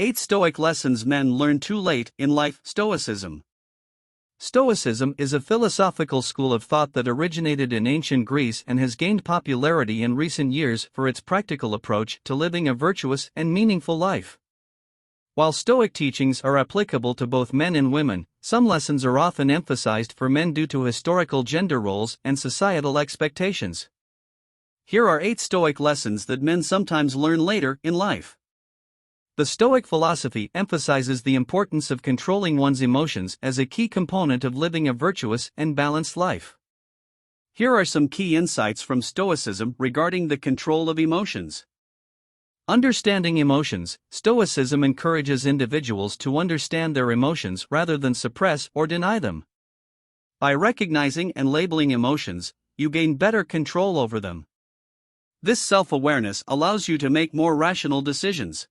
8 Stoic Lessons Men Learn Too Late in Life. Stoicism. Stoicism is a philosophical school of thought that originated in ancient Greece and has gained popularity in recent years for its practical approach to living a virtuous and meaningful life. While Stoic teachings are applicable to both men and women, some lessons are often emphasized for men due to historical gender roles and societal expectations. Here are 8 Stoic lessons that men sometimes learn later in life. The Stoic philosophy emphasizes the importance of controlling one's emotions as a key component of living a virtuous and balanced life. Here are some key insights from Stoicism regarding the control of emotions. Understanding emotions. Stoicism encourages individuals to understand their emotions rather than suppress or deny them. By recognizing and labeling emotions, you gain better control over them. This self-awareness allows you to make more rational decisions.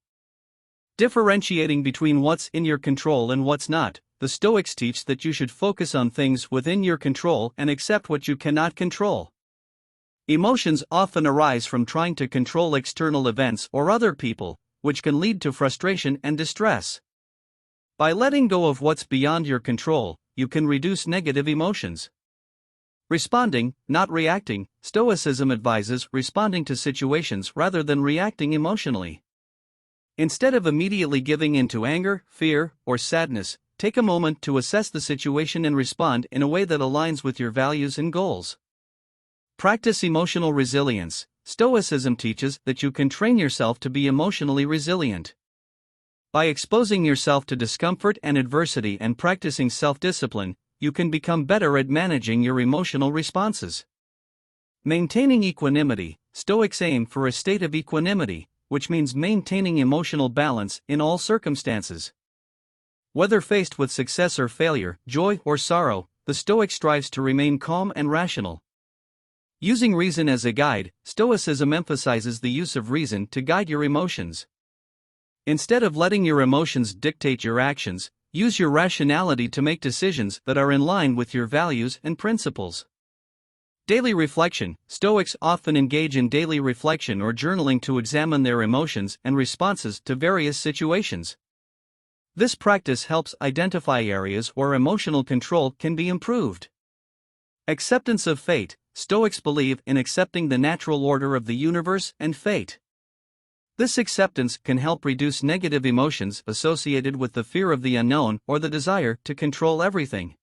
Differentiating between what's in your control and what's not, the Stoics teach that you should focus on things within your control and accept what you cannot control. Emotions often arise from trying to control external events or other people, which can lead to frustration and distress. By letting go of what's beyond your control, you can reduce negative emotions. Responding, not reacting. Stoicism advises responding to situations rather than reacting emotionally. Instead of immediately giving in to anger, fear, or sadness, take a moment to assess the situation and respond in a way that aligns with your values and goals. Practice emotional resilience. Stoicism teaches that you can train yourself to be emotionally resilient. By exposing yourself to discomfort and adversity and practicing self-discipline, you can become better at managing your emotional responses. Maintaining equanimity. Stoics aim for a state of equanimity, which means maintaining emotional balance in all circumstances. Whether faced with success or failure, joy or sorrow, the Stoic strives to remain calm and rational. Using reason as a guide. Stoicism emphasizes the use of reason to guide your emotions. Instead of letting your emotions dictate your actions, use your rationality to make decisions that are in line with your values and principles. Daily reflection. Stoics often engage in daily reflection or journaling to examine their emotions and responses to various situations. This practice helps identify areas where emotional control can be improved. Acceptance of fate. Stoics believe in accepting the natural order of the universe and fate. This acceptance can help reduce negative emotions associated with the fear of the unknown or the desire to control everything.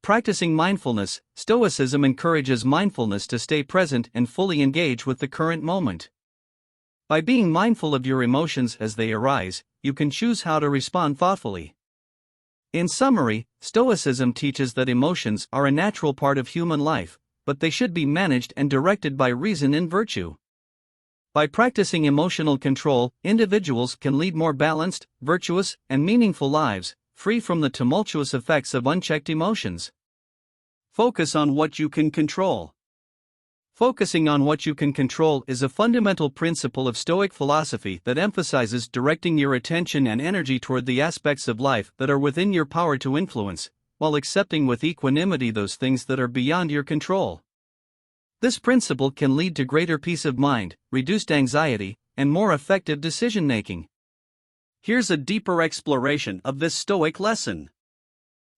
Practicing mindfulness. Stoicism encourages mindfulness to stay present and fully engage with the current moment. By being mindful of your emotions as they arise, you can choose how to respond thoughtfully. In summary, Stoicism teaches that emotions are a natural part of human life, but they should be managed and directed by reason and virtue. By practicing emotional control, individuals can lead more balanced, virtuous, and meaningful lives, free from the tumultuous effects of unchecked emotions. Focus on what you can control. Focusing on what you can control is a fundamental principle of Stoic philosophy that emphasizes directing your attention and energy toward the aspects of life that are within your power to influence, while accepting with equanimity those things that are beyond your control. This principle can lead to greater peace of mind, reduced anxiety, and more effective decision-making. Here's a deeper exploration of this Stoic lesson.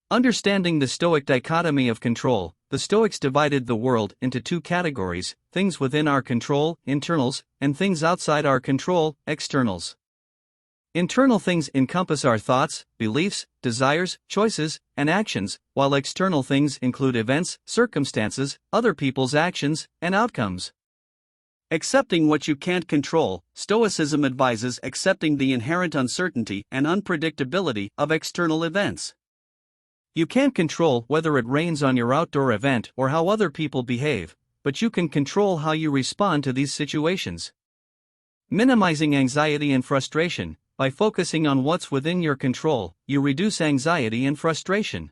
Understanding the Stoic dichotomy of control. The Stoics divided the world into two categories: things within our control, internals, and things outside our control, externals. Internal things encompass our thoughts, beliefs, desires, choices, and actions, while external things include events, circumstances, other people's actions, and outcomes. Accepting what you can't control. Stoicism advises accepting the inherent uncertainty and unpredictability of external events. You can't control whether it rains on your outdoor event or how other people behave, but you can control how you respond to these situations. Minimizing anxiety and frustration. By focusing on what's within your control, you reduce anxiety and frustration.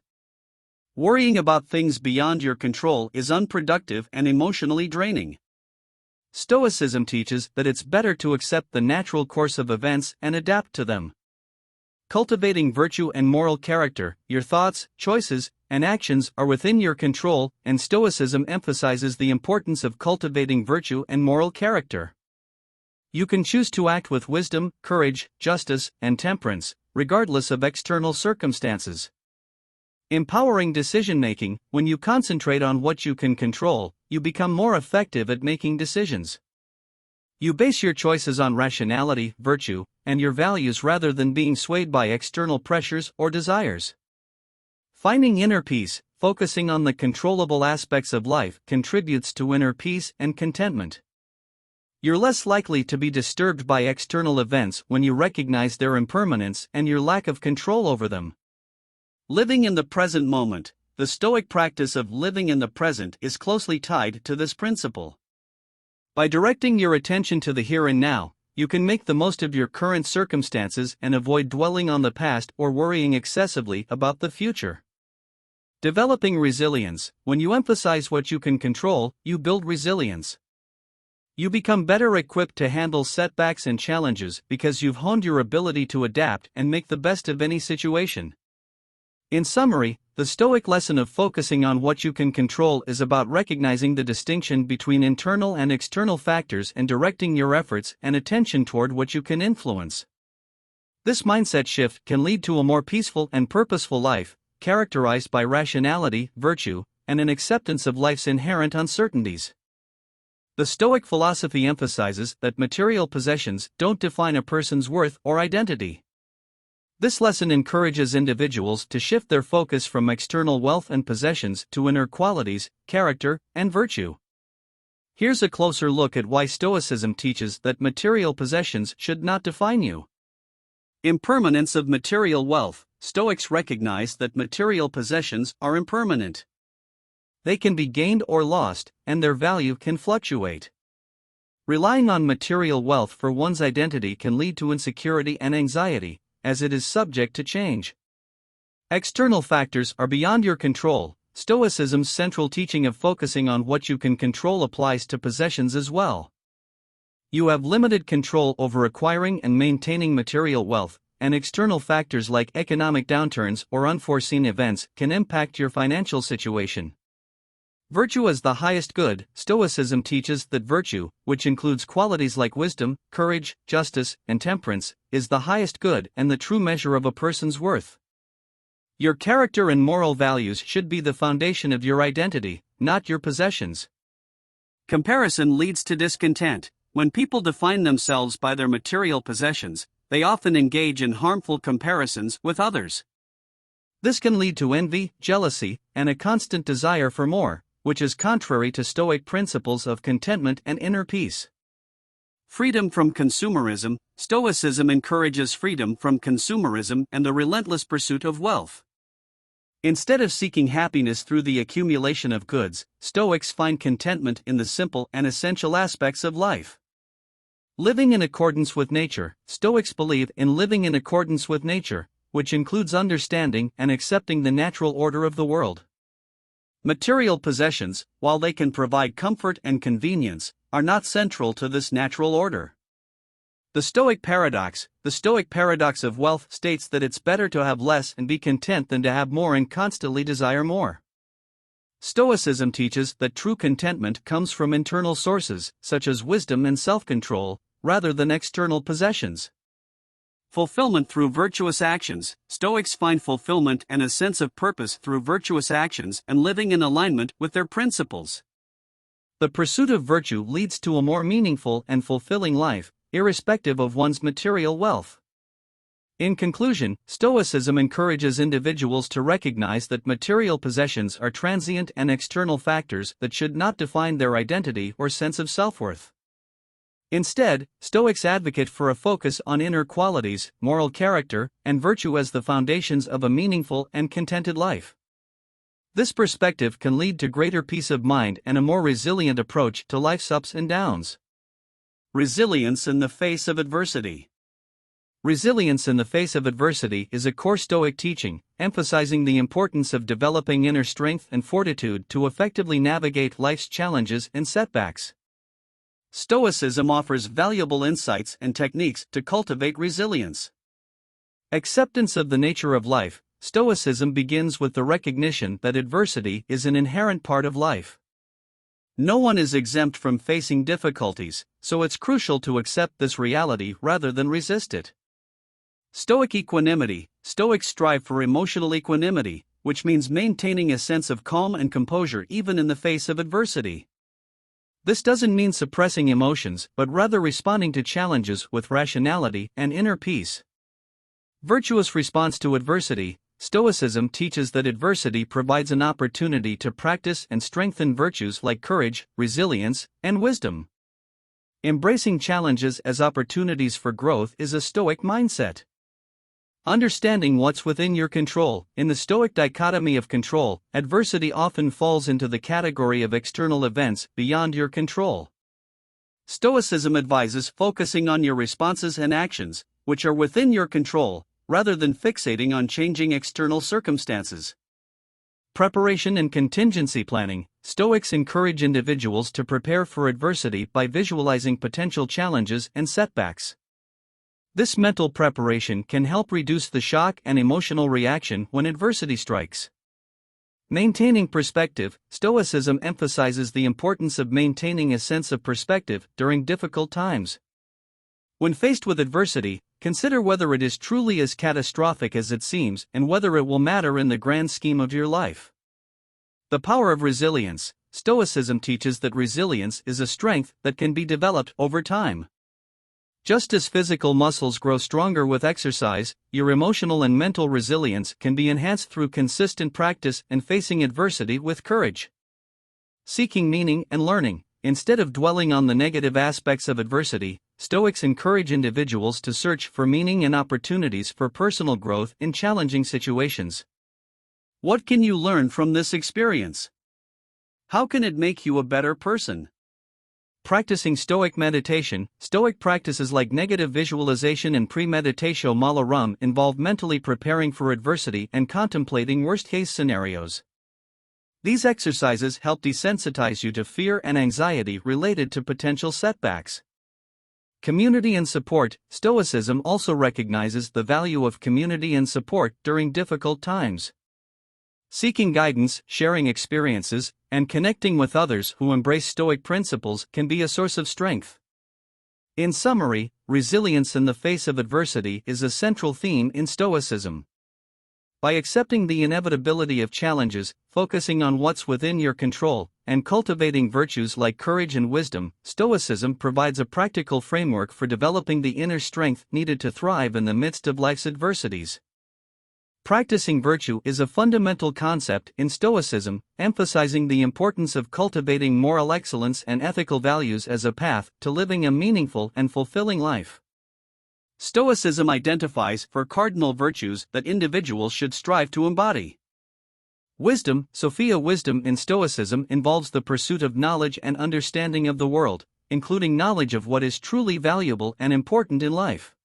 Worrying about things beyond your control is unproductive and emotionally draining. Stoicism teaches that it's better to accept the natural course of events and adapt to them. Cultivating virtue and moral character. Your thoughts, choices, and actions are within your control, and Stoicism emphasizes the importance of cultivating virtue and moral character. You can choose to act with wisdom, courage, justice, and temperance, regardless of external circumstances. Empowering decision-making. When you concentrate on what you can control, you become more effective at making decisions. You base your choices on rationality, virtue, and your values rather than being swayed by external pressures or desires. Finding inner peace. Focusing on the controllable aspects of life contributes to inner peace and contentment. You're less likely to be disturbed by external events when you recognize their impermanence and your lack of control over them. Living in the present moment. The Stoic practice of living in the present is closely tied to this principle. By directing your attention to the here and now, you can make the most of your current circumstances and avoid dwelling on the past or worrying excessively about the future. Developing resilience. When you emphasize what you can control, you build resilience. You become better equipped to handle setbacks and challenges because you've honed your ability to adapt and make the best of any situation. In summary, the Stoic lesson of focusing on what you can control is about recognizing the distinction between internal and external factors and directing your efforts and attention toward what you can influence. This mindset shift can lead to a more peaceful and purposeful life, characterized by rationality, virtue, and an acceptance of life's inherent uncertainties. The Stoic philosophy emphasizes that material possessions don't define a person's worth or identity. This lesson encourages individuals to shift their focus from external wealth and possessions to inner qualities, character, and virtue. Here's a closer look at why Stoicism teaches that material possessions should not define you. Impermanence of material wealth. Stoics recognize that material possessions are impermanent. They can be gained or lost, and their value can fluctuate. Relying on material wealth for one's identity can lead to insecurity and anxiety, as it is subject to change. External factors are beyond your control. Stoicism's central teaching of focusing on what you can control applies to possessions as well. You have limited control over acquiring and maintaining material wealth, and external factors like economic downturns or unforeseen events can impact your financial situation. Virtue as the highest good. Stoicism teaches that virtue, which includes qualities like wisdom, courage, justice, and temperance, is the highest good and the true measure of a person's worth. Your character and moral values should be the foundation of your identity, not your possessions. Comparison leads to discontent. When people define themselves by their material possessions, they often engage in harmful comparisons with others. This can lead to envy, jealousy, and a constant desire for more, which is contrary to Stoic principles of contentment and inner peace. Freedom from consumerism. Stoicism encourages freedom from consumerism and the relentless pursuit of wealth. Instead of seeking happiness through the accumulation of goods, Stoics find contentment in the simple and essential aspects of life. Living in accordance with nature. Stoics believe in living in accordance with nature, which includes understanding and accepting the natural order of the world. Material possessions, while they can provide comfort and convenience, are not central to this natural order. The Stoic paradox. The Stoic paradox of wealth states that it's better to have less and be content than to have more and constantly desire more. Stoicism teaches that true contentment comes from internal sources, such as wisdom and self-control, rather than external possessions. Fulfillment through virtuous actions. Stoics find fulfillment and a sense of purpose through virtuous actions and living in alignment with their principles. The pursuit of virtue leads to a more meaningful and fulfilling life, irrespective of one's material wealth. In conclusion, Stoicism encourages individuals to recognize that material possessions are transient and external factors that should not define their identity or sense of self-worth. Instead, Stoics advocate for a focus on inner qualities, moral character, and virtue as the foundations of a meaningful and contented life. This perspective can lead to greater peace of mind and a more resilient approach to life's ups and downs. Resilience in the face of adversity. Resilience in the face of adversity is a core Stoic teaching, emphasizing the importance of developing inner strength and fortitude to effectively navigate life's challenges and setbacks. Stoicism offers valuable insights and techniques to cultivate resilience. Acceptance of the nature of life. Stoicism begins with the recognition that adversity is an inherent part of life. No one is exempt from facing difficulties, so it's crucial to accept this reality rather than resist it. Stoic equanimity. Stoics strive for emotional equanimity, which means maintaining a sense of calm and composure even in the face of adversity. This doesn't mean suppressing emotions, but rather responding to challenges with rationality and inner peace. Virtuous response to adversity. Stoicism teaches that adversity provides an opportunity to practice and strengthen virtues like courage, resilience, and wisdom. Embracing challenges as opportunities for growth is a Stoic mindset. Understanding what's within your control. In the Stoic dichotomy of control, adversity often falls into the category of external events beyond your control. Stoicism advises focusing on your responses and actions, which are within your control, rather than fixating on changing external circumstances. Preparation and contingency planning. Stoics encourage individuals to prepare for adversity by visualizing potential challenges and setbacks. This mental preparation can help reduce the shock and emotional reaction when adversity strikes. Maintaining perspective. Stoicism emphasizes the importance of maintaining a sense of perspective during difficult times. When faced with adversity, consider whether it is truly as catastrophic as it seems and whether it will matter in the grand scheme of your life. The power of resilience. Stoicism teaches that resilience is a strength that can be developed over time. Just as physical muscles grow stronger with exercise, your emotional and mental resilience can be enhanced through consistent practice and facing adversity with courage. Seeking meaning and learning. Instead of dwelling on the negative aspects of adversity, Stoics encourage individuals to search for meaning and opportunities for personal growth in challenging situations. What can you learn from this experience? How can it make you a better person? Practicing Stoic meditation. Stoic practices like negative visualization and premeditatio malorum involve mentally preparing for adversity and contemplating worst-case scenarios. These exercises help desensitize you to fear and anxiety related to potential setbacks. Community and support. Stoicism also recognizes the value of community and support during difficult times. Seeking guidance, sharing experiences, and connecting with others who embrace Stoic principles can be a source of strength. In summary, resilience in the face of adversity is a central theme in Stoicism. By accepting the inevitability of challenges, focusing on what's within your control, and cultivating virtues like courage and wisdom, Stoicism provides a practical framework for developing the inner strength needed to thrive in the midst of life's adversities. Practicing virtue is a fundamental concept in Stoicism, emphasizing the importance of cultivating moral excellence and ethical values as a path to living a meaningful and fulfilling life. Stoicism identifies four cardinal virtues that individuals should strive to embody. Wisdom. Sophia wisdom in Stoicism involves the pursuit of knowledge and understanding of the world, including knowledge of what is truly valuable and important in life.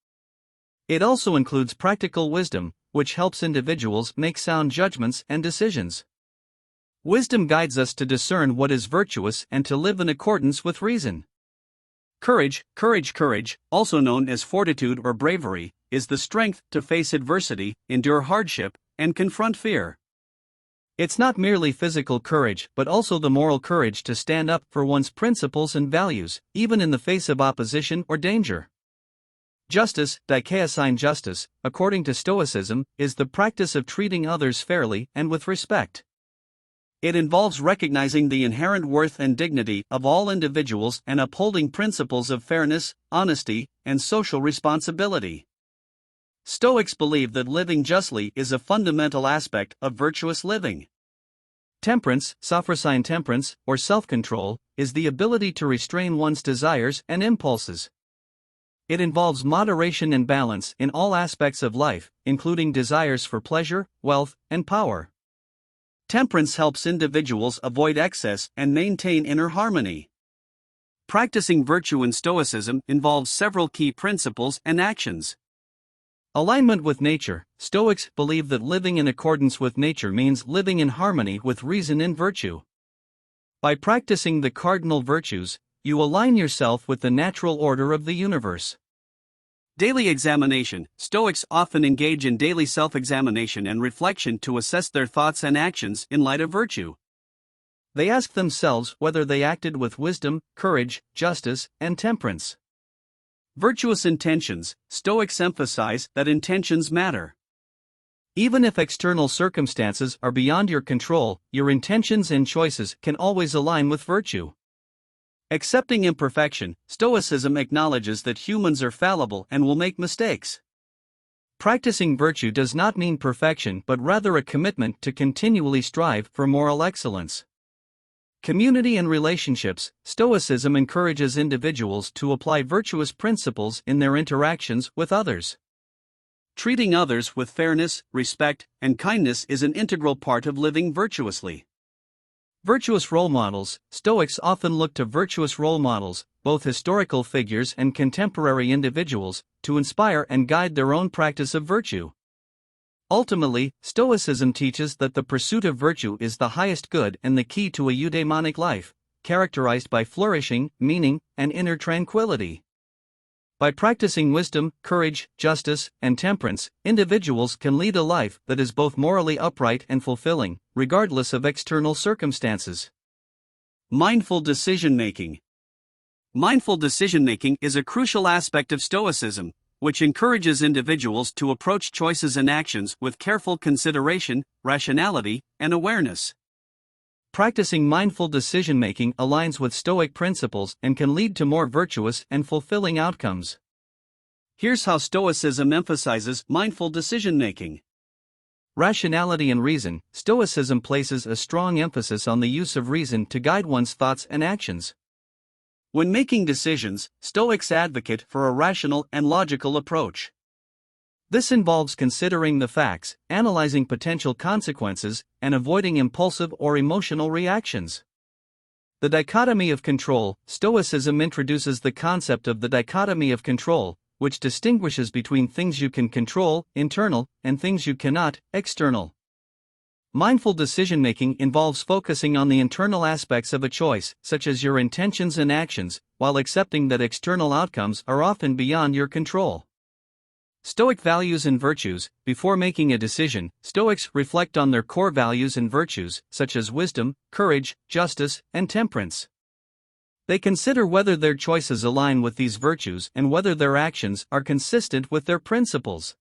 It also includes practical wisdom, which helps individuals make sound judgments and decisions. Wisdom guides us to discern what is virtuous and to live in accordance with reason. Courage, also known as fortitude or bravery, is the strength to face adversity, endure hardship, and confront fear. It's not merely physical courage but also the moral courage to stand up for one's principles and values, even in the face of opposition or danger. Justice, dikaiosine justice, according to Stoicism, is the practice of treating others fairly and with respect. It involves recognizing the inherent worth and dignity of all individuals and upholding principles of fairness, honesty, and social responsibility. Stoics believe that living justly is a fundamental aspect of virtuous living. Temperance, sophrosine temperance, or self-control, is the ability to restrain one's desires and impulses. It involves moderation and balance in all aspects of life, including desires for pleasure, wealth, and power. Temperance helps individuals avoid excess and maintain inner harmony. Practicing virtue in Stoicism involves several key principles and actions. Alignment with nature. Stoics believe that living in accordance with nature means living in harmony with reason and virtue. By practicing the cardinal virtues, you align yourself with the natural order of the universe. Daily examination. Stoics often engage in daily self-examination and reflection to assess their thoughts and actions in light of virtue. They ask themselves whether they acted with wisdom, courage, justice, and temperance. Virtuous intentions. Stoics emphasize that intentions matter. Even if external circumstances are beyond your control, your intentions and choices can always align with virtue. Accepting imperfection. Stoicism acknowledges that humans are fallible and will make mistakes. Practicing virtue does not mean perfection but rather a commitment to continually strive for moral excellence. Community and relationships. Stoicism encourages individuals to apply virtuous principles in their interactions with others. Treating others with fairness, respect, and kindness is an integral part of living virtuously. Virtuous role models. Stoics often look to virtuous role models, both historical figures and contemporary individuals, to inspire and guide their own practice of virtue. Ultimately, Stoicism teaches that the pursuit of virtue is the highest good and the key to a eudaimonic life, characterized by flourishing, meaning, and inner tranquility. By practicing wisdom, courage, justice, and temperance, individuals can lead a life that is both morally upright and fulfilling, regardless of external circumstances. Mindful decision-making. Mindful decision-making is a crucial aspect of Stoicism, which encourages individuals to approach choices and actions with careful consideration, rationality, and awareness. Practicing mindful decision-making aligns with Stoic principles and can lead to more virtuous and fulfilling outcomes. Here's how Stoicism emphasizes mindful decision-making. Rationality and reason. Stoicism places a strong emphasis on the use of reason to guide one's thoughts and actions. When making decisions, Stoics advocate for a rational and logical approach. This involves considering the facts, analyzing potential consequences, and avoiding impulsive or emotional reactions. The dichotomy of control. Stoicism introduces the concept of the dichotomy of control, which distinguishes between things you can control, internal, and things you cannot, external. Mindful decision-making involves focusing on the internal aspects of a choice, such as your intentions and actions, while accepting that external outcomes are often beyond your control. Stoic values and virtues. Before making a decision, Stoics reflect on their core values and virtues, such as wisdom, courage, justice, and temperance. They consider whether their choices align with these virtues and whether their actions are consistent with their principles.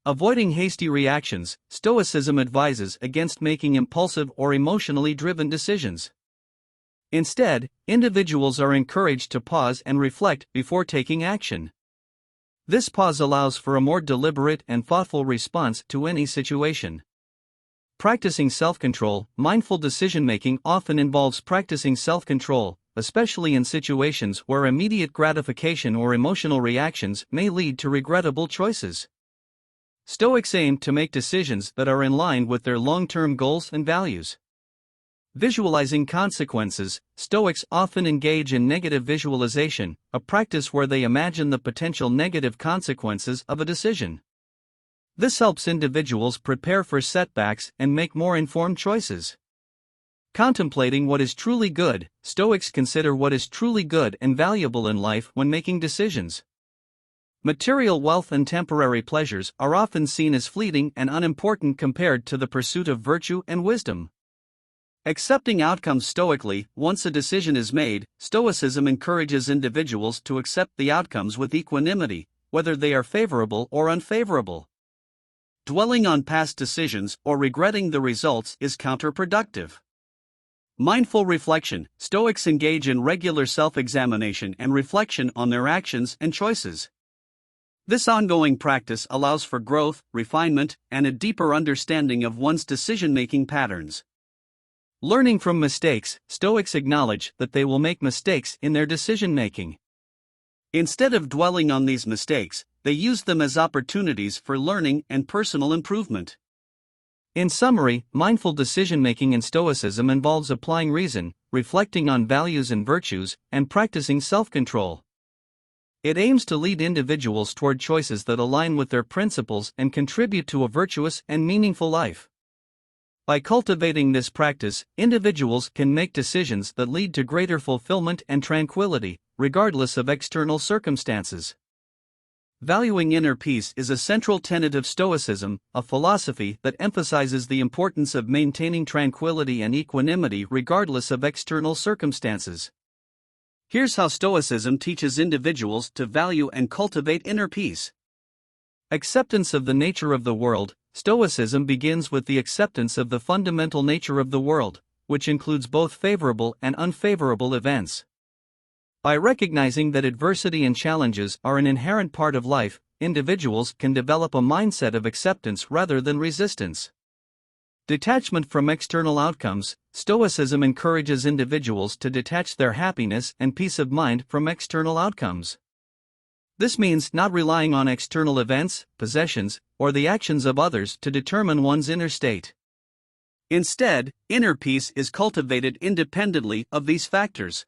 Avoiding hasty reactions. Stoicism advises against making impulsive or emotionally driven decisions. Instead, individuals are encouraged to pause and reflect before taking action. This pause allows for a more deliberate and thoughtful response to any situation. Practicing self-control. Mindful decision-making often involves practicing self-control, especially in situations where immediate gratification or emotional reactions may lead to regrettable choices. Stoics aim to make decisions that are in line with their long-term goals and values. Visualizing consequences. Stoics often engage in negative visualization, a practice where they imagine the potential negative consequences of a decision. This helps individuals prepare for setbacks and make more informed choices. Contemplating what is truly good. Stoics consider what is truly good and valuable in life when making decisions. Material wealth and temporary pleasures are often seen as fleeting and unimportant compared to the pursuit of virtue and wisdom. Accepting outcomes stoically. Once a decision is made, Stoicism encourages individuals to accept the outcomes with equanimity, whether they are favorable or unfavorable. Dwelling on past decisions or regretting the results is counterproductive. Mindful reflection. Stoics engage in regular self-examination and reflection on their actions and choices. This ongoing practice allows for growth, refinement, and a deeper understanding of one's decision-making patterns. Learning from mistakes. Stoics acknowledge that they will make mistakes in their decision-making. Instead of dwelling on these mistakes, they use them as opportunities for learning and personal improvement. In summary, mindful decision-making in Stoicism involves applying reason, reflecting on values and virtues, and practicing self-control. It aims to lead individuals toward choices that align with their principles and contribute to a virtuous and meaningful life. By cultivating this practice, individuals can make decisions that lead to greater fulfillment and tranquility, regardless of external circumstances. Valuing inner peace is a central tenet of Stoicism, a philosophy that emphasizes the importance of maintaining tranquility and equanimity regardless of external circumstances. Here's how Stoicism teaches individuals to value and cultivate inner peace. Acceptance of the nature of the world. Stoicism begins with the acceptance of the fundamental nature of the world, which includes both favorable and unfavorable events. By recognizing that adversity and challenges are an inherent part of life, individuals can develop a mindset of acceptance rather than resistance. Detachment from external outcomes. Stoicism encourages individuals to detach their happiness and peace of mind from external outcomes. This means not relying on external events, possessions, or the actions of others to determine one's inner state. Instead, inner peace is cultivated independently of these factors.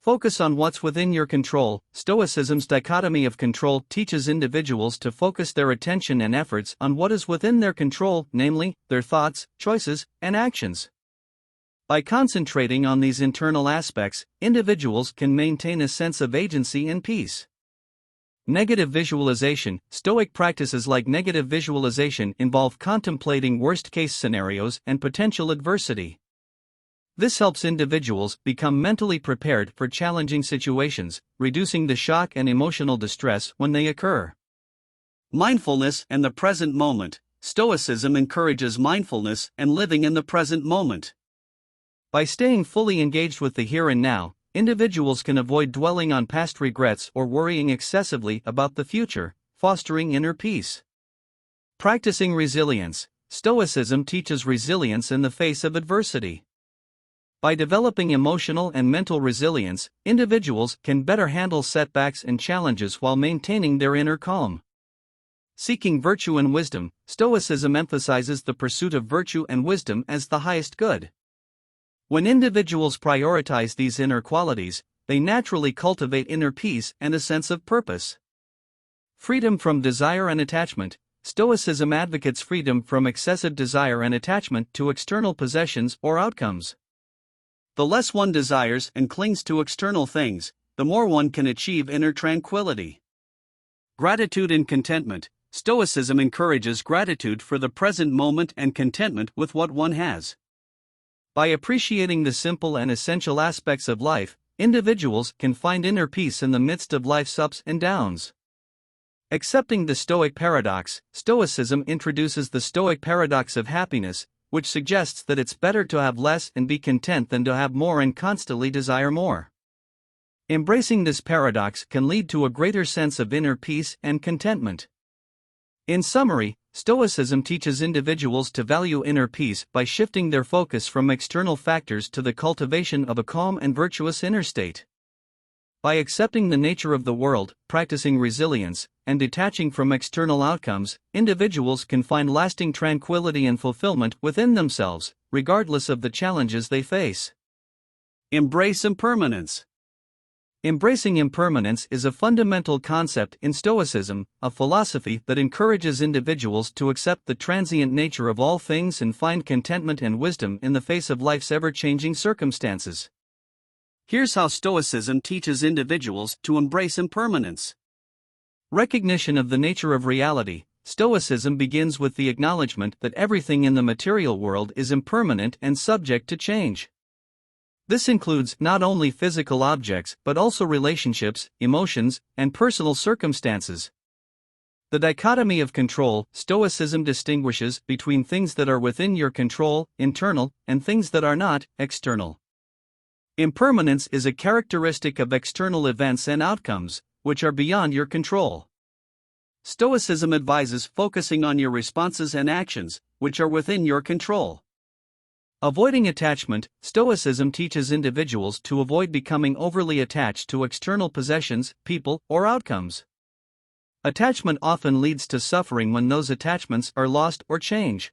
Focus on what's within your control. Stoicism's dichotomy of control teaches individuals to focus their attention and efforts on what is within their control, namely, their thoughts, choices, and actions. By concentrating on these internal aspects, individuals can maintain a sense of agency and peace. Negative visualization. Stoic practices like negative visualization involve contemplating worst-case scenarios and potential adversity. This helps individuals become mentally prepared for challenging situations, reducing the shock and emotional distress when they occur. Mindfulness and the present moment. Stoicism encourages mindfulness and living in the present moment. By staying fully engaged with the here and now, individuals can avoid dwelling on past regrets or worrying excessively about the future, fostering inner peace. Practicing resilience. Stoicism teaches resilience in the face of adversity. By developing emotional and mental resilience, individuals can better handle setbacks and challenges while maintaining their inner calm. Seeking virtue and wisdom. Stoicism emphasizes the pursuit of virtue and wisdom as the highest good. When individuals prioritize these inner qualities, they naturally cultivate inner peace and a sense of purpose. Freedom from desire and attachment. Stoicism advocates freedom from excessive desire and attachment to external possessions or outcomes. The less one desires and clings to external things, the more one can achieve inner tranquility. Gratitude and contentment. Stoicism encourages gratitude for the present moment and contentment with what one has. By appreciating the simple and essential aspects of life, individuals can find inner peace in the midst of life's ups and downs. Accepting the Stoic paradox. Stoicism introduces the Stoic paradox of happiness, which suggests that it's better to have less and be content than to have more and constantly desire more. Embracing this paradox can lead to a greater sense of inner peace and contentment. In summary, Stoicism teaches individuals to value inner peace by shifting their focus from external factors to the cultivation of a calm and virtuous inner state. By accepting the nature of the world, practicing resilience, and detaching from external outcomes, individuals can find lasting tranquility and fulfillment within themselves, regardless of the challenges they face. Embrace impermanence. Embracing impermanence is a fundamental concept in Stoicism, a philosophy that encourages individuals to accept the transient nature of all things and find contentment and wisdom in the face of life's ever-changing circumstances. Here's how Stoicism teaches individuals to embrace impermanence. Recognition of the nature of reality. Stoicism begins with the acknowledgement that everything in the material world is impermanent and subject to change. This includes not only physical objects but also relationships, emotions, and personal circumstances. The dichotomy of control. Stoicism distinguishes between things that are within your control, internal, and things that are not, external. Impermanence is a characteristic of external events and outcomes, which are beyond your control. Stoicism advises focusing on your responses and actions, which are within your control. Avoiding attachment. Stoicism teaches individuals to avoid becoming overly attached to external possessions, people, or outcomes. Attachment often leads to suffering when those attachments are lost or change.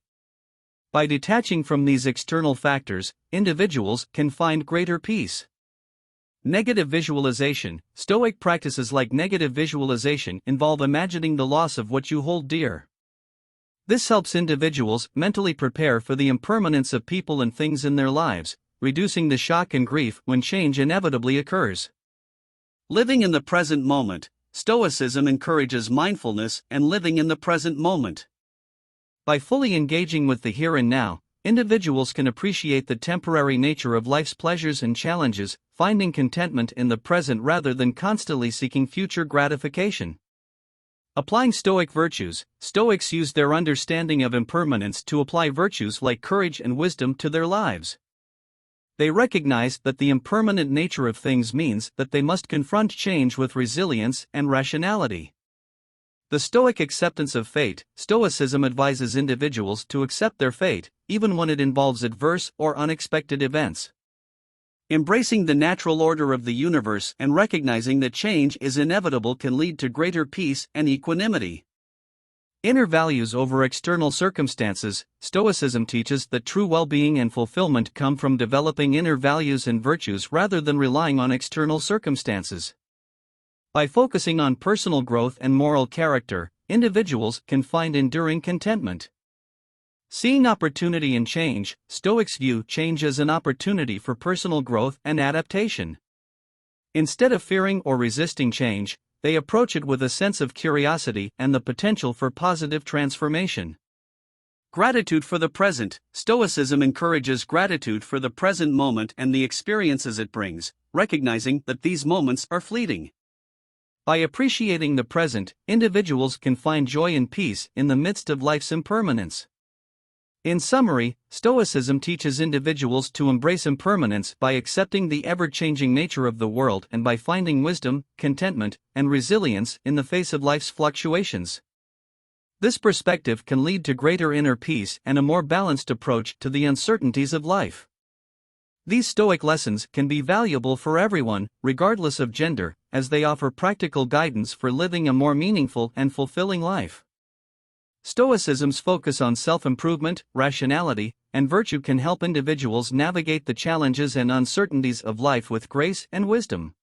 By detaching from these external factors, individuals can find greater peace. Negative visualization. Stoic practices like negative visualization involve imagining the loss of what you hold dear. This helps individuals mentally prepare for the impermanence of people and things in their lives, reducing the shock and grief when change inevitably occurs. Living in the present moment. Stoicism encourages mindfulness and living in the present moment. By fully engaging with the here and now, individuals can appreciate the temporary nature of life's pleasures and challenges, finding contentment in the present rather than constantly seeking future gratification. Applying Stoic virtues, Stoics use their understanding of impermanence to apply virtues like courage and wisdom to their lives. They recognize that the impermanent nature of things means that they must confront change with resilience and rationality. The Stoic acceptance of fate, Stoicism advises individuals to accept their fate, even when it involves adverse or unexpected events. Embracing the natural order of the universe and recognizing that change is inevitable can lead to greater peace and equanimity. Inner values over external circumstances, Stoicism teaches that true well-being and fulfillment come from developing inner values and virtues rather than relying on external circumstances. By focusing on personal growth and moral character, individuals can find enduring contentment. Seeing opportunity in change, Stoics view change as an opportunity for personal growth and adaptation. Instead of fearing or resisting change, they approach it with a sense of curiosity and the potential for positive transformation. Gratitude for the present, Stoicism encourages gratitude for the present moment and the experiences it brings, recognizing that these moments are fleeting. By appreciating the present, individuals can find joy and peace in the midst of life's impermanence. In summary, Stoicism teaches individuals to embrace impermanence by accepting the ever-changing nature of the world and by finding wisdom, contentment, and resilience in the face of life's fluctuations. This perspective can lead to greater inner peace and a more balanced approach to the uncertainties of life. These Stoic lessons can be valuable for everyone, regardless of gender, as they offer practical guidance for living a more meaningful and fulfilling life. Stoicism's focus on self-improvement, rationality, and virtue can help individuals navigate the challenges and uncertainties of life with grace and wisdom.